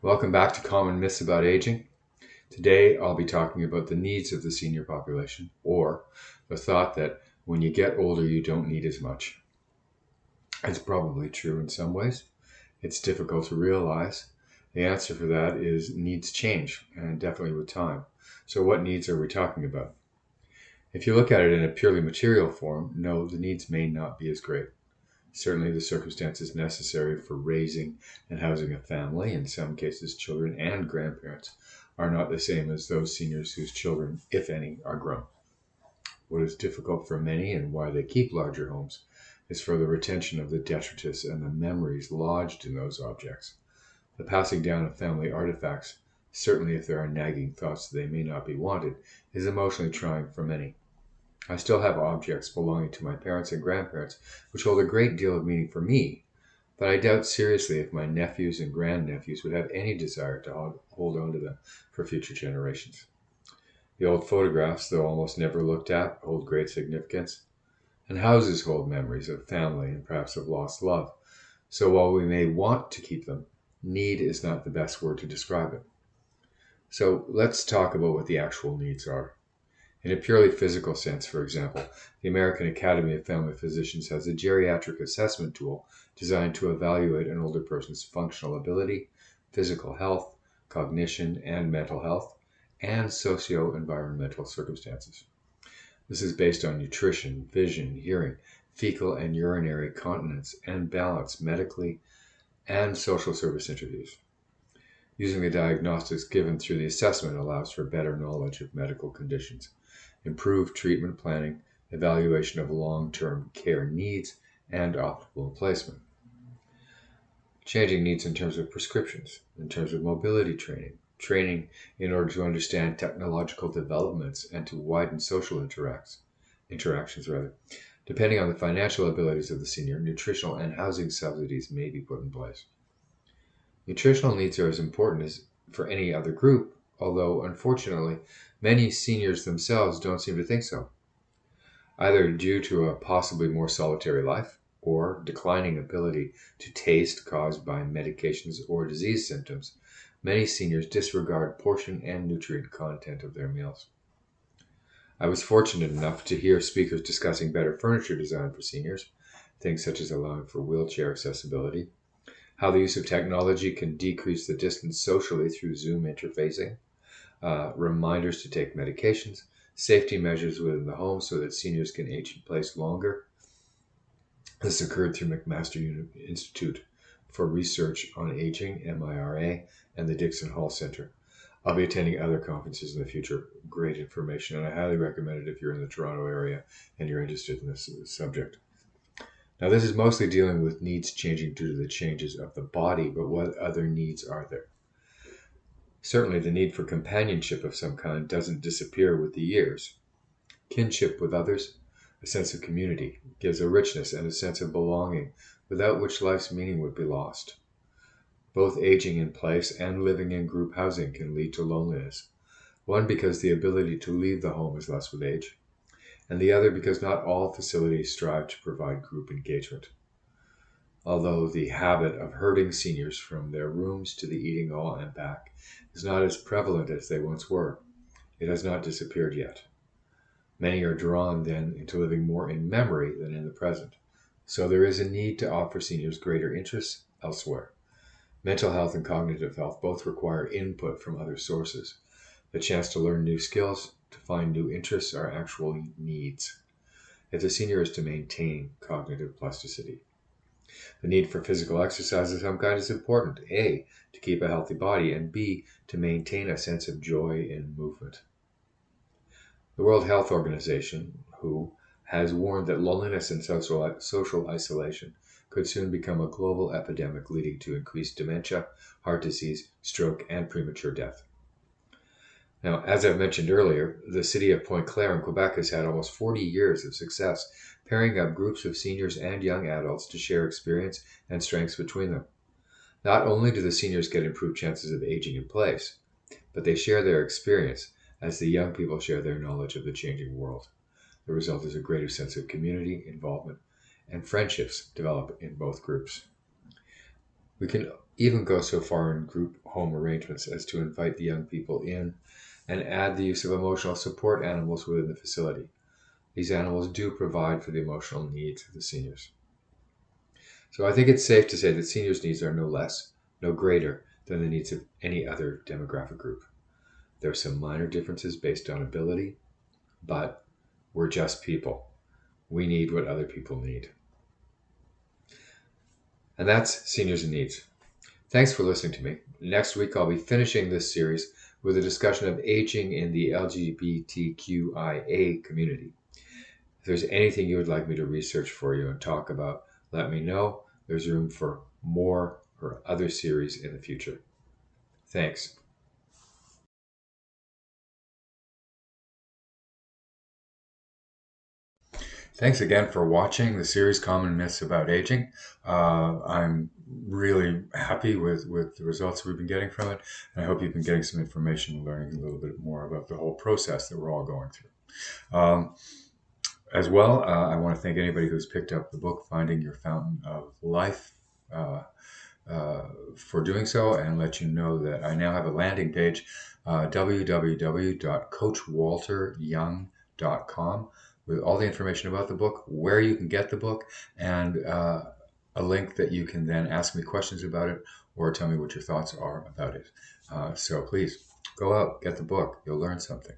Welcome back to Common Myths About Aging. Today I'll be talking about the needs of the senior population, or the thought that when you get older you don't need as much. It's probably true in some ways. It's difficult to realize. The answer for that is needs change, and definitely with time. So, what needs are we talking about? If you look at it in a purely material form, no, the needs may not be as great. Certainly, the circumstances necessary for raising and housing a family, in some cases children and grandparents, are not the same as those seniors whose children, if any, are grown. What is difficult for many and why they keep larger homes is for the retention of the detritus and the memories lodged in those objects. The passing down of family artifacts, certainly if there are nagging thoughts that they may not be wanted, is emotionally trying for many. I still have objects belonging to my parents and grandparents which hold a great deal of meaning for me, but I doubt seriously if my nephews and grandnephews would have any desire to hold on to them for future generations. The old photographs, though almost never looked at, hold great significance, and houses hold memories of family and perhaps of lost love. So while we may want to keep them, need is not the best word to describe it. So let's talk about what the actual needs are. In a purely physical sense, for example, the American Academy of Family Physicians has a geriatric assessment tool designed to evaluate an older person's functional ability, physical health, cognition and mental health, and socio-environmental circumstances. This is based on nutrition, vision, hearing, fecal and urinary continence, and balance medically and social service interviews. Using the diagnostics given through the assessment allows for better knowledge of medical conditions, improved treatment planning, evaluation of long-term care needs, and optimal placement. Changing needs in terms of prescriptions, in terms of mobility training, training in order to understand technological developments and to widen social interactions. Depending on the financial abilities of the senior, nutritional and housing subsidies may be put in place. Nutritional needs are as important as for any other group, although unfortunately, many seniors themselves don't seem to think so. Either due to a possibly more solitary life or declining ability to taste caused by medications or disease symptoms, many seniors disregard portion and nutrient content of their meals. I was fortunate enough to hear speakers discussing better furniture design for seniors, things such as allowing for wheelchair accessibility, how the use of technology can decrease the distance socially through Zoom interfacing, reminders to take medications, safety measures within the home so that seniors can age in place longer. This occurred through McMaster Institute for Research on Aging, MIRA, and the Dixon Hall Center. I'll be attending other conferences in the future. Great information, and I highly recommend it if you're in the Toronto area and you're interested in this subject. Now, this is mostly dealing with needs changing due to the changes of the body, but what other needs are there? Certainly, the need for companionship of some kind doesn't disappear with the years. Kinship with others, a sense of community, gives a richness and a sense of belonging without which life's meaning would be lost. Both aging in place and living in group housing can lead to loneliness. One because the ability to leave the home is less with age, and the other because not all facilities strive to provide group engagement. Although the habit of herding seniors from their rooms to the eating hall and back is not as prevalent as they once were, it has not disappeared yet. Many are drawn then into living more in memory than in the present, so there is a need to offer seniors greater interests elsewhere. Mental health and cognitive health both require input from other sources. The chance to learn new skills, to find new interests are actual needs if the senior is to maintain cognitive plasticity. The need for physical exercise of some kind is important, A, to keep a healthy body, and B, to maintain a sense of joy in movement. The World Health Organization, WHO, has warned that loneliness and social isolation could soon become a global epidemic leading to increased dementia, heart disease, stroke, and premature death. Now, as I've mentioned earlier, the city of Pointe Claire in Quebec has had almost 40 years of success pairing up groups of seniors and young adults to share experience and strengths between them. Not only do the seniors get improved chances of aging in place, but they share their experience as the young people share their knowledge of the changing world. The result is a greater sense of community, involvement, and friendships develop in both groups. We can even go so far in group home arrangements as to invite the young people in and add the use of emotional support animals within the facility. These animals do provide for the emotional needs of the seniors. So I think it's safe to say that seniors' needs are no less, no greater than the needs of any other demographic group. There are some minor differences based on ability, but we're just people. We need what other people need. And that's Seniors in Needs. Thanks for listening to me. Next week, I'll be finishing this series with a discussion of aging in the LGBTQIA community. If there's anything you would like me to research for you and talk about, let me know. There's room for more or other series in the future. Thanks. Thanks again for watching the series Common Myths About Aging. I'm really happy with the results we've been getting from it. And I hope you've been getting some information and learning a little bit more about the whole process that we're all going through. As well, I want to thank anybody who's picked up the book, Finding Your Fountain of Life, for doing so, and let you know that I now have a landing page, www.coachwalteryoung.com, with all the information about the book, where you can get the book, and a link that you can then ask me questions about it or tell me what your thoughts are about it. So please go out, get the book. You'll learn something.